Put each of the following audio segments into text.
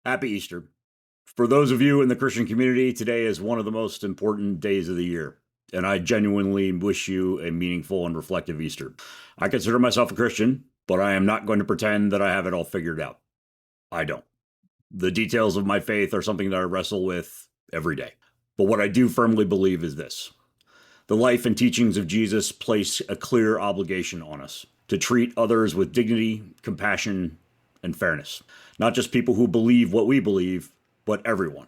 Happy Easter. For those of you in the Christian community, today is one of the most important days of the year, and I genuinely wish you a meaningful and reflective Easter. I consider myself a Christian, but I am not going to pretend that I have it all figured out. I don't. The details of my faith are something that I wrestle with every day. But what I do firmly believe is this: the life and teachings of Jesus place a clear obligation on us to treat others with dignity, compassion, and fairness. Not just people who believe what we believe, but everyone,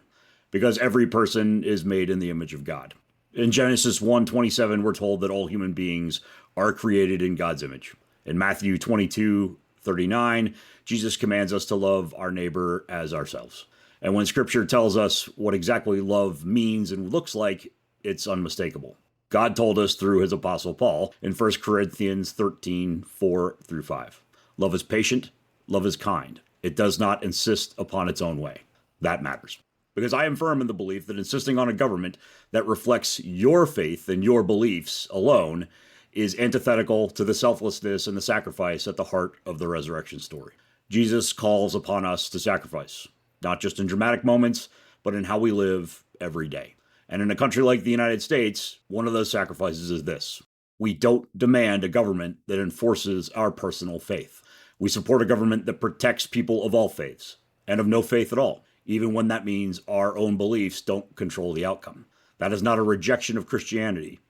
because every person is made in the image of God. In Genesis 1:27, we're told that all human beings are created in God's image. In Matthew 22:39, Jesus commands us to love our neighbor as ourselves. And when scripture tells us what exactly love means and looks like, it's unmistakable. God told us through his apostle Paul in 1 Corinthians 13:4-5. Love is patient, love is kind. It does not insist upon its own way. That matters. Because I am firm in the belief that insisting on a government that reflects your faith and your beliefs alone is antithetical to the selflessness and the sacrifice at the heart of the resurrection story. Jesus calls upon us to sacrifice, not just in dramatic moments, but in how we live every day. And in a country like the United States, one of those sacrifices is this: we don't demand a government that enforces our personal faith. We support a government that protects people of all faiths and of no faith at all, even when that means our own beliefs don't control the outcome. That is not a rejection of Christianity.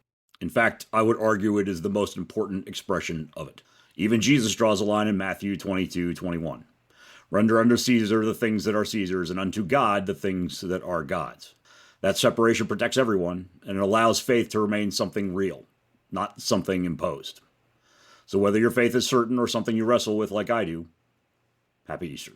In fact, I would argue it is the most important expression of it. Even Jesus draws a line in Matthew 22:21. Render unto Caesar the things that are Caesar's, and unto God the things that are God's. That separation protects everyone, and it allows faith to remain something real, not something imposed. So whether your faith is certain or something you wrestle with like I do, happy Easter.